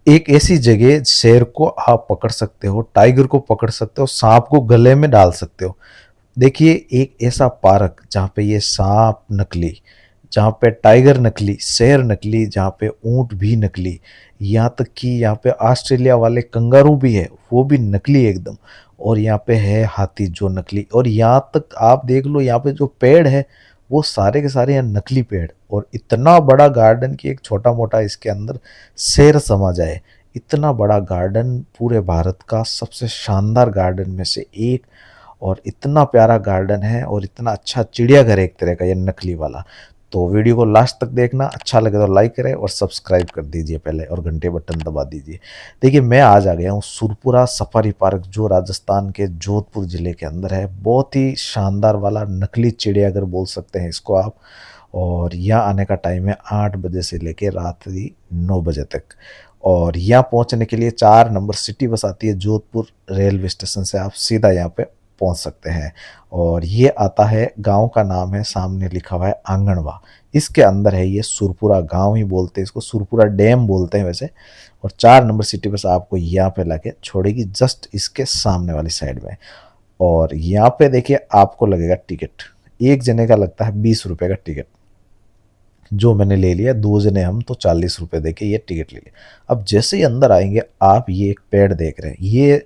एक ऐसी जगह शेर को आप पकड़ सकते हो, टाइगर को पकड़ सकते हो, सांप को गले में डाल सकते हो। देखिए एक ऐसा पार्क जहाँ पे ये सांप नकली, जहाँ पे टाइगर नकली, शेर नकली, जहाँ पे ऊंट भी नकली, यहाँ तक कि यहाँ पे ऑस्ट्रेलिया वाले कंगारू भी है, वो भी नकली एकदम। और यहाँ पे है हाथी जो नकली, और यहाँ तक आप देख लो यहाँ पे जो पेड़ है वो सारे के सारे यहाँ नकली पेड़। और इतना बड़ा गार्डन कि एक छोटा मोटा इसके अंदर शेर समा जाए, इतना बड़ा गार्डन, पूरे भारत का सबसे शानदार गार्डन में से एक। और इतना प्यारा गार्डन है और इतना अच्छा चिड़ियाघर है एक तरह का ये नकली वाला। तो वीडियो को लास्ट तक देखना, अच्छा लगे तो लाइक करें और सब्सक्राइब कर दीजिए पहले, और घंटे बटन दबा दीजिए। देखिए मैं आज आ गया हूँ सुरपुरा सफारी पार्क, जो राजस्थान के जोधपुर ज़िले के अंदर है। बहुत ही शानदार वाला नकली चिड़ियाघर बोल सकते हैं इसको आप। और यहाँ आने का टाइम है 8 बजे से लेकर रात्रि 9 बजे तक। और यहाँ पहुँचने के लिए 4 नंबर सिटी बस आती है जोधपुर रेलवे स्टेशन से, आप सीधा यहाँ पे पहुंच सकते हैं। और ये आता है, गांव का नाम है, सामने लिखा हुआ है आंगनवा। इसके अंदर है ये, सुरपुरा गांव ही बोलते हैं इसको, सुरपुरा डैम बोलते हैं वैसे। और 4 नंबर सिटी बस आपको यहाँ पे लाके छोड़ेगी, जस्ट इसके सामने वाली साइड में। और यहाँ पे देखिए आपको लगेगा टिकट, एक जने का लगता है 20 रुपए का टिकट, जो मैंने ले लिया। 2 जने हम तो 40 रुपए दे के ये टिकट ले लिया। अब जैसे ही अंदर आएंगे आप, ये एक पेड़ देख रहे हैं,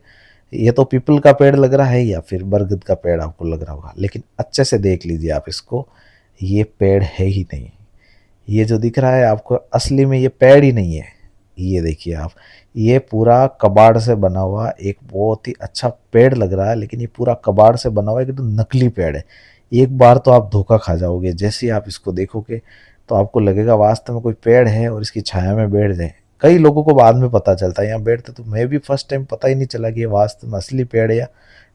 ये तो पीपल का पेड़ लग रहा है या फिर बरगद का पेड़ आपको लग रहा होगा, लेकिन अच्छे से देख लीजिए आप इसको, ये पेड़ है ही नहीं। ये जो दिख रहा है आपको असली में ये पेड़ ही नहीं है। ये देखिए आप, ये पूरा कबाड़ से बना हुआ एक बहुत ही अच्छा पेड़ लग रहा है, लेकिन ये पूरा कबाड़ से बना हुआ एक तो नकली पेड़ है। एक बार तो आप धोखा खा जाओगे, जैसे ही आप इसको देखोगे तो आपको लगेगा वास्तव में कोई पेड़ है और इसकी छाया में बैठ जाए। कई लोगों को बाद में पता चलता है यहाँ बैठते, तो मैं भी फर्स्ट टाइम पता ही नहीं चला कि ये वास्तव में असली पेड़ है या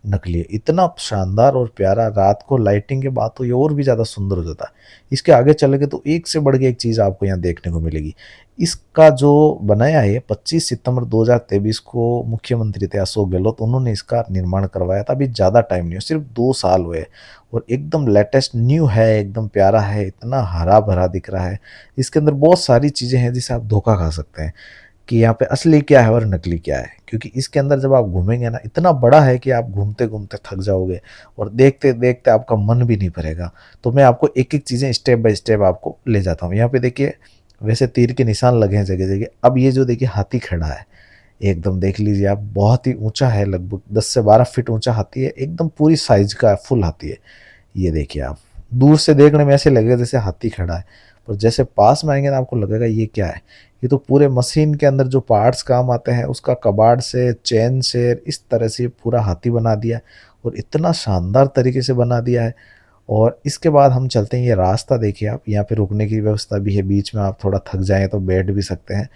नकली है। इतना शानदार और प्यारा, रात को लाइटिंग के बाद तो ये और भी ज़्यादा सुंदर हो जाता है। इसके आगे चलेंगे तो एक से बढ़ के एक चीज़ आपको यहाँ देखने को मिलेगी। इसका जो बनाया है, 25 सितंबर 2023 को मुख्यमंत्री थे अशोक गहलोत, उन्होंने इसका निर्माण करवाया था। अभी ज़्यादा टाइम नहीं हुआ, सिर्फ 2 साल हुए। और एकदम लेटेस्ट न्यू है, एकदम प्यारा है, इतना हरा भरा दिख रहा है। इसके अंदर बहुत सारी चीज़ें हैं जिसे आप धोखा खा सकते हैं कि यहाँ पे असली क्या है और नकली क्या है, क्योंकि इसके अंदर जब आप घूमेंगे ना, इतना बड़ा है कि आप घूमते घूमते थक जाओगे और देखते देखते आपका मन भी नहीं भरेगा। तो मैं आपको एक एक चीज़ें स्टेप बाय स्टेप आपको ले जाता हूँ। यहाँ पे देखिए वैसे तीर के निशान लगे हैं जगह जगह। अब ये जो देखिए हाथी खड़ा है, एकदम देख लीजिए आप, बहुत ही ऊंचा है, लगभग 10 से 12 फीट ऊंचा हाथी है, एकदम पूरी साइज का फुल हाथी है। ये देखिए आप, दूर से देखने में ऐसे लगेगा जैसे हाथी खड़ा है, पर जैसे पास में आएंगे ना आपको लगेगा ये क्या है। ये तो पूरे मशीन के अंदर जो पार्ट्स काम आते हैं उसका कबाड़ से, चेन से, इस तरह से पूरा हाथी बना दिया, और इतना शानदार तरीके से बना दिया है। और इसके बाद हम चलते हैं, ये रास्ता देखिए आप, यहाँ पे रुकने की व्यवस्था भी है, बीच में आप थोड़ा थक जाएं तो बैठ भी सकते हैं।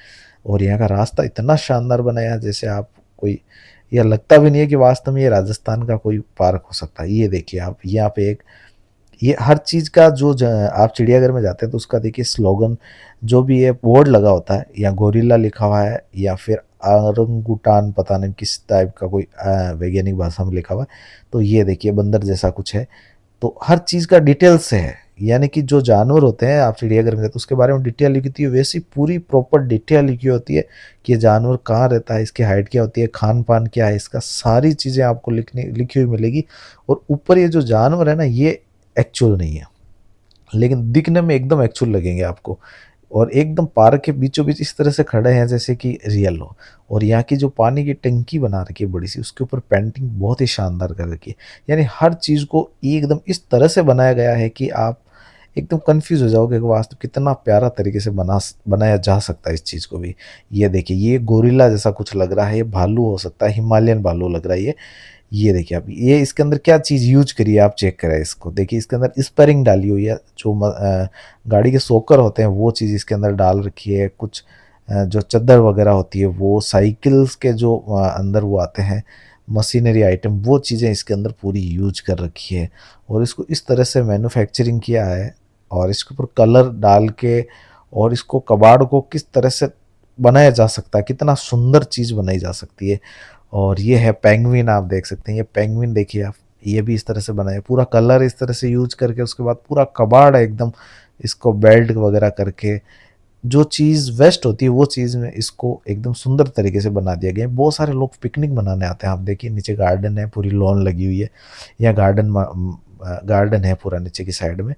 और यहाँ का रास्ता इतना शानदार बनाया है जैसे आप कोई, यह लगता भी नहीं है कि वास्तव में ये राजस्थान का कोई पार्क हो सकता है। ये देखिए आप, यहाँ पे एक, ये हर चीज़ का जो आप चिड़ियाघर में जाते हैं तो उसका देखिए स्लोगन, जो भी ये बोर्ड लगा होता है, या गोरिल्ला लिखा हुआ है या फिर ऑरंगुटान, पता नहीं किस टाइप का कोई वैज्ञानिक भाषा में लिखा हुआ है। तो ये देखिए बंदर जैसा कुछ है। तो हर चीज़ का डिटेल से है, यानी कि जो जानवर होते हैं आप चिड़ियाघर में जाते हैं उसके बारे में डिटेल लिखी होती है, वैसी पूरी प्रॉपर डिटेल लिखी होती है कि ये जानवर कहाँ रहता है, इसकी हाइट क्या होती है, खान पान क्या है इसका, सारी चीज़ें आपको लिखी हुई मिलेगी। और ऊपर ये जो जानवर है ना, ये एक्चुअल नहीं है, लेकिन दिखने में एकदम एक्चुअल लगेंगे आपको। और एकदम पार्क के बीचों बीच इस तरह से खड़े हैं जैसे कि रियल हो। और यहाँ की जो पानी की टंकी बना रखी है बड़ी सी, उसके ऊपर पेंटिंग बहुत ही शानदार कर रखी है। यानी हर चीज़ को एकदम इस तरह से बनाया गया है कि आप एकदम कंफ्यूज हो जाओगे कि वास्तव कितना प्यारा तरीके से बनाया जा सकता है इस चीज़ को भी। ये देखिए, ये गोरिल्ला जैसा कुछ लग रहा है, ये भालू हो सकता है, हिमालयन भालू लग रहा है ये देखिए आप, ये इसके अंदर क्या चीज़ यूज करी है आप चेक करें इसको। देखिए इसके अंदर स्पेरिंग डाली हुई है, जो गाड़ी के सोकर होते हैं वो चीज़ इसके अंदर डाल रखी है। कुछ जो चद्दर वगैरह होती है, वो साइकिल्स के जो अंदर वो आते हैं मशीनरी आइटम, वो चीज़ें इसके अंदर पूरी यूज कर रखी है। और इसको इस तरह से मैन्युफैक्चरिंग किया है, और इसके ऊपर कलर डाल के, और इसको कबाड़ को किस तरह से बनाया जा सकता है, कितना सुंदर चीज़ बनाई जा सकती है। और ये है पेंगुइन, आप देख सकते हैं, ये पेंगुइन देखिए आप, ये भी इस तरह से बनाया, पूरा कलर इस तरह से यूज करके, उसके बाद पूरा कबाड़ एकदम इसको बेल्ट वगैरह करके जो चीज़ वेस्ट होती है वो चीज़ में इसको एकदम सुंदर तरीके से बना दिया गया है। बहुत सारे लोग पिकनिक मनाने आते हैं। आप देखिए नीचे गार्डन है, पूरी लॉन लगी हुई है, या गार्डन है पूरा नीचे की साइड में।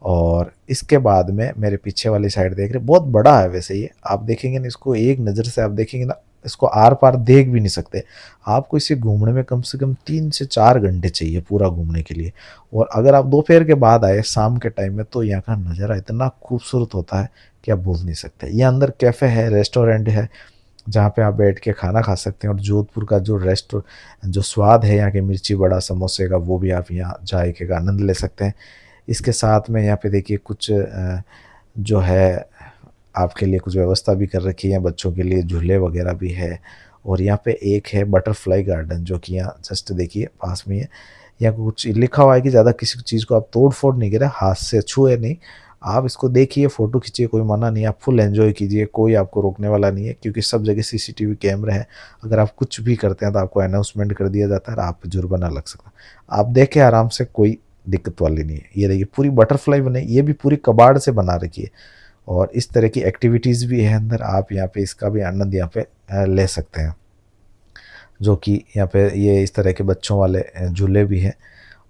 और इसके बाद में मेरे पीछे वाली साइड देख रहे हैं, बहुत बड़ा है वैसे ये, आप देखेंगे ना इसको एक नज़र से, आप देखेंगे ना इसको आर पार देख भी नहीं सकते। आपको इसे घूमने में कम से कम 3 से 4 घंटे चाहिए पूरा घूमने के लिए। और अगर आप दोपहर के बाद आए शाम के टाइम में, तो यहाँ का नज़ारा इतना खूबसूरत होता है कि आप भूल नहीं सकते। ये अंदर कैफ़े है, रेस्टोरेंट है, जहाँ पे आप बैठ के खाना खा सकते हैं। और जोधपुर का जो स्वाद है यहाँ के मिर्ची बड़ा समोसे का, वो भी आप यहाँ जायके का आनंद ले सकते हैं। इसके साथ में यहाँ पे देखिए कुछ जो है आपके लिए कुछ व्यवस्था भी कर रखी है, बच्चों के लिए झूले वगैरह भी है। और यहाँ पे एक है बटरफ्लाई गार्डन, जो कि यहाँ जस्ट देखिए पास में ही है। यहाँ कुछ लिखा हुआ है कि ज़्यादा किसी चीज़ को आप तोड़ फोड़ नहीं करें, हाथ से छुए नहीं, आप इसको देखिए, फ़ोटो खींचिए, कोई मना नहीं है, आप फुल एन्जॉय कीजिए, कोई आपको रोकने वाला नहीं है, क्योंकि सब जगह सीसीटीवी कैमरे हैं। अगर आप कुछ भी करते हैं तो आपको अनाउंसमेंट कर दिया जाता है और आप पे जुर्माना लग सकता है। आप देखें आराम से, कोई दिक्कत वाली नहीं है। ये देखिए पूरी बटरफ्लाई बनाई, ये भी पूरी कबाड़ से बना रखी है। और इस तरह की एक्टिविटीज़ भी है अंदर, आप यहाँ पे इसका भी आनंद यहाँ पे ले सकते हैं। जो कि यहाँ पे ये इस तरह के बच्चों वाले झूले भी हैं।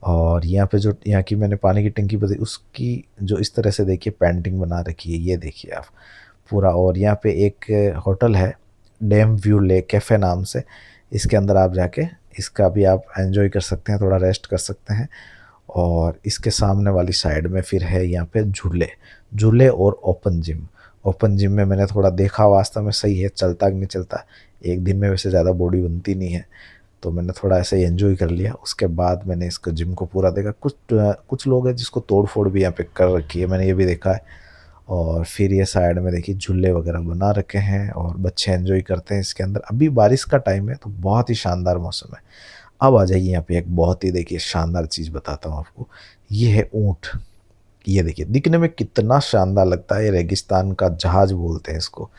और यहाँ पे जो यहाँ की मैंने पानी की टंकी बताई, उसकी जो इस तरह से देखिए पेंटिंग बना रखी है, ये देखिए आप पूरा। और यहाँ पे एक होटल है, डैम व्यू लेक कैफ़े नाम से, इसके अंदर आप जाके इसका भी आप एंजॉय कर सकते हैं, थोड़ा रेस्ट कर सकते हैं। और इसके सामने वाली साइड में फिर है यहाँ पे झूले, झूले और ओपन जिम। ओपन जिम में मैंने थोड़ा देखा, वास्तव में सही है, चलता कि नहीं चलता, एक दिन में वैसे ज़्यादा बॉडी बनती नहीं है, तो मैंने थोड़ा ऐसे ही एंजॉय कर लिया। उसके बाद मैंने इसको जिम को पूरा देखा। कुछ लोग हैं जिसको तोड़ फोड़ भी यहाँ पे कर रखी है, मैंने ये भी देखा है। और फिर ये साइड में देखिए झूले वगैरह बना रखे हैं और बच्चे एंजॉय करते हैं इसके अंदर। अभी बारिश का टाइम है तो बहुत ही शानदार मौसम है। अब आ जाइए, यहाँ पे एक बहुत ही देखिए शानदार चीज़ बताता हूँ आपको। ये है ऊँट। ये देखिए दिखने में कितना शानदार लगता है, ये रेगिस्तान का जहाज बोलते हैं इसको।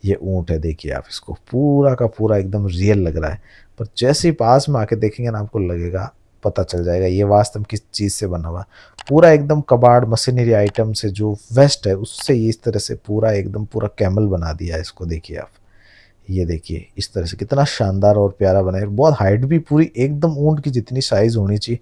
ये ऊँट है, देखिए आप इसको, पूरा का पूरा एकदम रियल लग रहा है। पर जैसे ही पास में आके देखेंगे ना, आपको लगेगा, पता चल जाएगा ये वास्तव में किस चीज़ से बना हुआ है। पूरा एकदम कबाड़ मशीनरी आइटम से जो वेस्ट है उससे ये इस तरह से पूरा एकदम पूरा कैमल बना दिया है इसको, देखिए आप। ये देखिए इस तरह से कितना शानदार और प्यारा बना है। बहुत हाइट भी पूरी एकदम ऊँट की जितनी साइज़ होनी चाहिए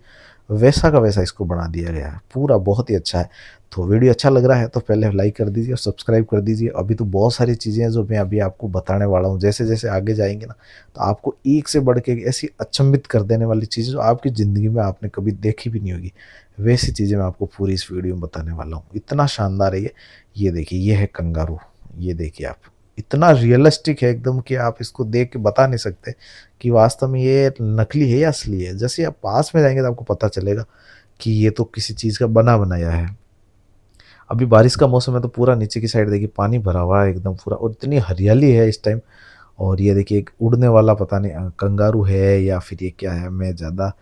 वैसा का वैसा इसको बना दिया गया है, पूरा बहुत ही अच्छा है। तो वीडियो अच्छा लग रहा है तो पहले लाइक कर दीजिए और सब्सक्राइब कर दीजिए। अभी तो बहुत सारी चीज़ें हैं जो मैं अभी आपको बताने वाला हूँ। जैसे जैसे आगे जाएंगे ना, तो आपको एक से बढ़ के एक ऐसी अचंभित कर देने वाली चीज़ें जो आपकी ज़िंदगी में आपने कभी देखी भी नहीं होगी, वैसी चीज़ें मैं आपको पूरी इस वीडियो में बताने वाला हूँ। इतना शानदार है ये। ये देखिए ये है कंगारू। ये देखिए आप, इतना रियलिस्टिक है एकदम कि आप इसको देख के बता नहीं सकते कि वास्तव में ये नकली है या असली है। जैसे आप पास में जाएंगे तो आपको पता चलेगा कि ये तो किसी चीज़ का बना बनाया है। अभी बारिश का मौसम है तो पूरा नीचे की साइड देखिए पानी भरा हुआ है एकदम पूरा, और इतनी हरियाली है इस टाइम। और ये देखिए एक उड़ने वाला, पता नहीं कंगारू है या फिर ये क्या है, मैं ज़्यादा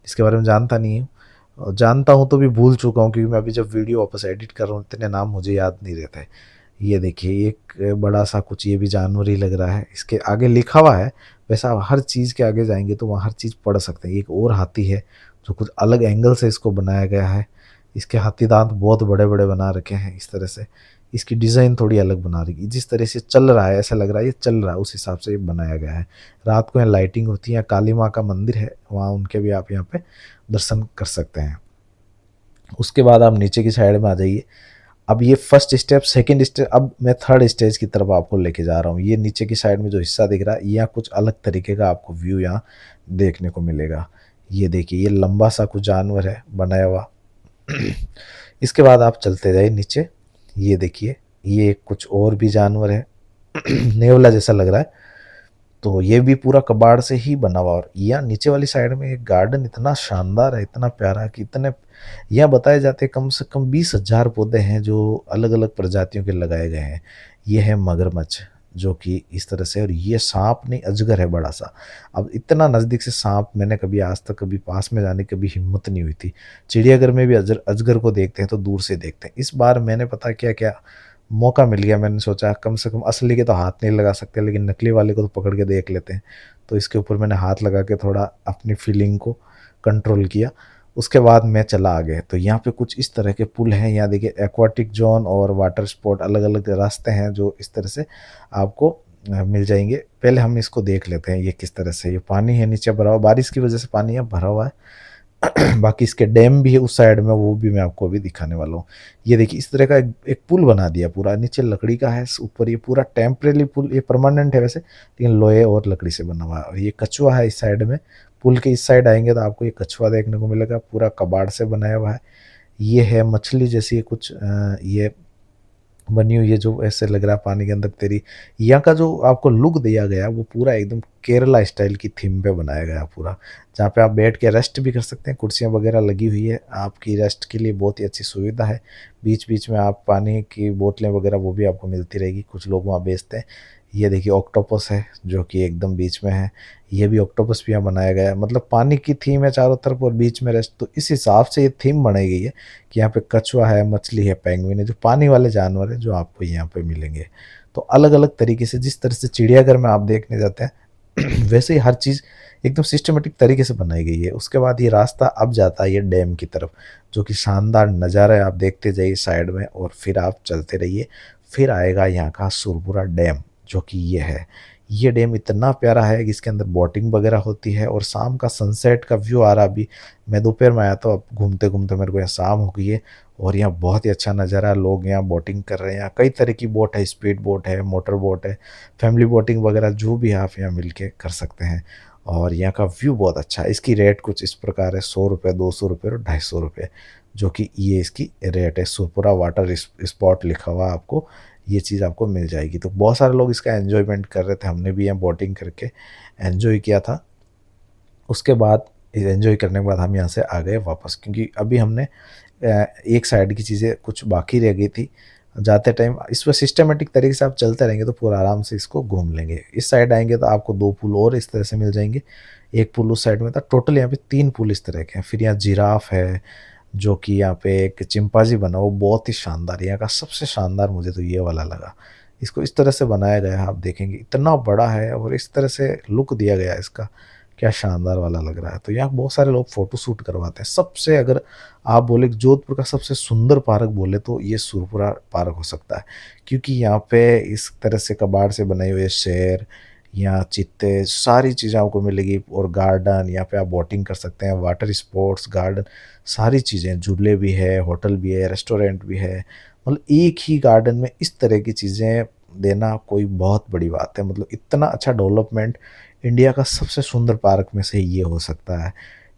इसके बारे में जानता नहीं हूँ। और जानता हूँ तो भी भूल चुका हूँ, क्योंकि मैं अभी जब वीडियो वापस एडिट कर रहा हूँ इतने नाम मुझे याद नहीं रहता है। ये देखिए एक बड़ा सा कुछ, ये भी जानवर ही लग रहा है, इसके आगे लिखा हुआ है। वैसा आप हर चीज़ के आगे जाएंगे तो वहाँ हर चीज़ पढ़ सकते हैं। एक और हाथी है जो कुछ अलग एंगल से इसको बनाया गया है। इसके हाथी दांत बहुत बड़े बड़े बना रखे हैं इस तरह से। इसकी डिज़ाइन थोड़ी अलग बना रही है, जिस तरह से चल रहा है ऐसा लग रहा है ये चल रहा है, उस हिसाब से ये बनाया गया है। रात को यहाँ लाइटिंग होती है, काली माँ का मंदिर है वहाँ, उनके भी आप यहाँ पे दर्शन कर सकते हैं। उसके बाद आप नीचे की साइड में आ जाइए। अब ये फर्स्ट स्टेप, सेकंड स्टेप, अब मैं थर्ड स्टेज की तरफ आपको लेके जा रहा हूँ। ये नीचे की साइड में जो हिस्सा दिख रहा है, यहाँ कुछ अलग तरीके का आपको व्यू यहाँ देखने को मिलेगा। ये देखिए ये लंबा सा कुछ जानवर है बनाया हुआ। इसके बाद आप चलते जाइए नीचे। ये देखिए ये कुछ और भी जानवर है, नेवला जैसा लग रहा है। तो ये भी पूरा कबाड़ से ही बना हुआ। और यहाँ नीचे वाली साइड में एक गार्डन इतना शानदार है, इतना प्यारा है कि इतने यहाँ बताए जाते हैं कम से कम 20,000 पौधे हैं जो अलग अलग प्रजातियों के लगाए गए हैं। ये है मगरमच्छ जो कि इस तरह से, और ये सांप नहीं अजगर है बड़ा सा। अब इतना नज़दीक से सांप मैंने कभी आज तक कभी पास में जाने की कभी हिम्मत नहीं हुई थी। चिड़ियाघर में भी अजगर को देखते हैं तो दूर से देखते हैं। इस बार मैंने पता क्या क्या मौका मिल गया, मैंने सोचा कम से कम असली के तो हाथ नहीं लगा सकते, लेकिन नकली वाले को तो पकड़ के देख लेते हैं। तो इसके ऊपर मैंने हाथ लगा के थोड़ा अपनी फीलिंग को कंट्रोल किया। उसके बाद मैं चला आगे। तो यहाँ पे कुछ इस तरह के पुल हैं, यहाँ देखिए एक्वाटिक जोन और वाटर स्पोर्ट अलग अलग रास्ते हैं जो इस तरह से आपको मिल जाएंगे। पहले हम इसको देख लेते हैं ये किस तरह से, ये पानी है नीचे भरा हुआ, बारिश की वजह से पानी यहाँ भरा हुआ है। बाकी इसके डैम भी है उस साइड में, वो भी मैं आपको अभी दिखाने वाला हूँ। ये देखिए इस तरह का एक पुल बना दिया पूरा, नीचे लकड़ी का है, ऊपर ये पूरा टेम्परेरी पुल, ये परमानेंट है वैसे, लेकिन लोहे और लकड़ी से बना हुआ है। और ये कछुआ है इस साइड में, पुल के इस साइड आएंगे तो आपको ये कछुआ देखने को मिलेगा, पूरा कबाड़ से बनाया हुआ है। ये है मछली जैसी कुछ ये बनी हुई है जो ऐसे लग रहा है पानी के अंदर तैरी। यहाँ का जो आपको लुक दिया गया वो पूरा एकदम केरला स्टाइल की थीम पे बनाया गया पूरा, जहाँ पे आप बैठ के रेस्ट भी कर सकते हैं, कुर्सियाँ वगैरह लगी हुई है आपकी रेस्ट के लिए, बहुत ही अच्छी सुविधा है। बीच बीच में आप पानी की बोतलें वगैरह वो भी आपको मिलती रहेगी, कुछ लोग वहाँ बेचते हैं। ये देखिए ऑक्टोपस है जो कि एकदम बीच में है, ये भी ऑक्टोपस भी यहाँ बनाया गया है, मतलब पानी की थीम है चारों तरफ और बीच में रेस्ट, तो इस हिसाब से ये थीम बनाई गई है कि यहाँ पे कछुआ है, मछली है, पेंगुइन है, जो पानी वाले जानवर है जो आपको यहाँ पे मिलेंगे। तो अलग अलग तरीके से, जिस तरह से चिड़ियाघर में आप देखने जाते हैं वैसे ही हर चीज़ एकदम सिस्टमेटिक तरीके से बनाई गई है। उसके बाद ये रास्ता अब जाता है ये डैम की तरफ, जो कि शानदार नज़ारा है, आप देखते जाइए साइड में और फिर आप चलते रहिए। फिर आएगा यहाँ का सुरपुरा डैम, जो कि ये है। ये डैम इतना प्यारा है कि इसके अंदर बोटिंग वगैरह होती है और शाम का सनसेट का व्यू आ रहा। अभी मैं दोपहर में आया तो अब घूमते घूमते मेरे को यहाँ शाम हो गई है और यहाँ बहुत ही अच्छा नज़ारा है, लोग यहाँ बोटिंग कर रहे हैं। यहाँ कई तरह की बोट है, स्पीड बोट है, मोटर बोट है, फैमिली बोटिंग वगैरह जो भी आप यहाँ मिल के कर सकते हैं। और यहाँ का व्यू बहुत अच्छा है। इसकी रेट कुछ इस प्रकार है, 100 रुपये, 200 रुपये और 250 रुपये, जो कि ये इसकी रेट है। सुरपुरा वाटर स्पॉट लिखा हुआ आपको, ये चीज़ आपको मिल जाएगी। तो बहुत सारे लोग इसका एन्जॉयमेंट कर रहे थे, हमने भी यहाँ बोटिंग करके एन्जॉय किया था। उसके बाद एन्जॉय करने के बाद हम यहाँ से आ गए वापस, क्योंकि अभी हमने एक साइड की चीज़ें कुछ बाकी रह गई थी। जाते टाइम इस पर सिस्टमेटिक तरीके से आप चलते रहेंगे तो पूरा आराम से इसको घूम लेंगे। इस साइड आएंगे तो आपको 2 पुल और इस तरह से मिल जाएंगे, एक पुल उस साइड में था, टोटल यहाँ पे 3 पुल इस तरह के हैं। फिर यहाँ जिराफ है, जो कि यहाँ पे एक चिंपांजी बना, वो बहुत ही शानदार, यहाँ का सबसे शानदार मुझे तो ये वाला लगा। इसको इस तरह से बनाया गया है, आप देखेंगे इतना बड़ा है और इस तरह से लुक दिया गया है इसका, क्या शानदार वाला लग रहा है। तो यहाँ बहुत सारे लोग फ़ोटो शूट करवाते हैं। सबसे अगर आप बोले कि जोधपुर का सबसे सुंदर पार्क बोले तो ये सुरपुरा पार्क हो सकता है, क्योंकि यहाँ पे इस तरह से कबाड़ से बनाए हुए शेर, यहाँ चीते, सारी चीज़ें आपको मिलेगी। और गार्डन, यहाँ पे आप बोटिंग कर सकते हैं, वाटर स्पोर्ट्स गार्डन, सारी चीज़ें, झूले भी है, होटल भी है, रेस्टोरेंट भी है। मतलब एक ही गार्डन में इस तरह की चीज़ें देना कोई बहुत बड़ी बात है। मतलब इतना अच्छा डेवलपमेंट, इंडिया का सबसे सुंदर पार्क में से ये हो सकता है।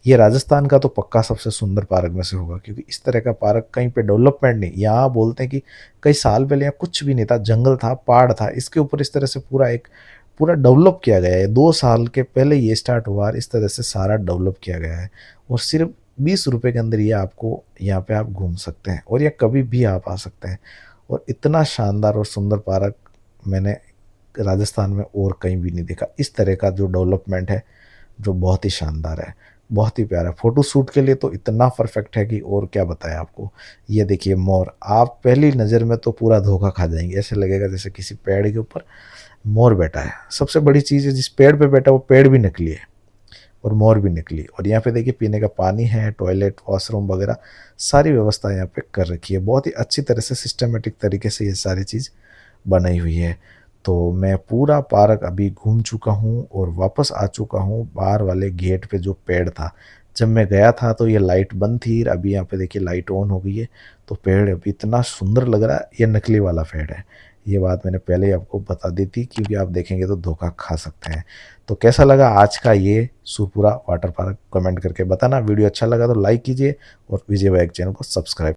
ये राजस्थान का तो पक्का सबसे सुंदर पार्क में से होगा, क्योंकि इस तरह का पार्क कहीं पे डेवलपमेंट नहीं। यहाँ बोलते हैं कि कई साल पहले यहाँ कुछ भी नहीं था, जंगल था, पहाड़ था, इसके ऊपर इस तरह से पूरा डेवलप किया गया है। 2 साल के पहले ये स्टार्ट हुआ और इस तरह से सारा डेवलप किया गया है। और सिर्फ 20 रुपये के अंदर ये आपको यहाँ पे आप घूम सकते हैं और ये कभी भी आप आ सकते हैं। और इतना शानदार और सुंदर पार्क मैंने राजस्थान में और कहीं भी नहीं देखा। इस तरह का जो डेवलपमेंट है, जो बहुत ही शानदार है, बहुत ही प्यारा। फ़ोटो शूट के लिए तो इतना परफेक्ट है कि और क्या बताएं आपको। ये देखिए मोर, आप पहली नज़र में तो पूरा धोखा खा जाएंगे, ऐसे लगेगा जैसे किसी पेड़ के ऊपर मोर बैठा है। सबसे बड़ी चीज़ है, जिस पेड़ पे बैठा वो पेड़ भी नकली है और मोर भी निकली। और यहाँ पे देखिए पीने का पानी है, टॉयलेट, वॉशरूम वगैरह सारी व्यवस्था यहाँ पे कर रखी है। बहुत ही अच्छी तरह से सिस्टमेटिक तरीके से ये सारी चीज़ बनाई हुई है। तो मैं पूरा पार्क अभी घूम चुका हूँ और वापस आ चुका हूँ। बाहर वाले गेट पे जो पेड़ था, जब मैं गया था तो ये लाइट बंद थी, अभी यहाँ पे देखिए लाइट ऑन हो गई है। तो पेड़ अभी इतना सुंदर लग रहा है, ये नकली वाला पेड़ है। ये बात मैंने पहले ही आपको बता दी थी, क्योंकि आप देखेंगे तो धोखा खा सकते हैं। तो कैसा लगा आज का ये सुरपुरा वाटर पार्क, कमेंट करके बताना। वीडियो अच्छा लगा तो लाइक कीजिए और विजय बाइक चैनल को सब्सक्राइब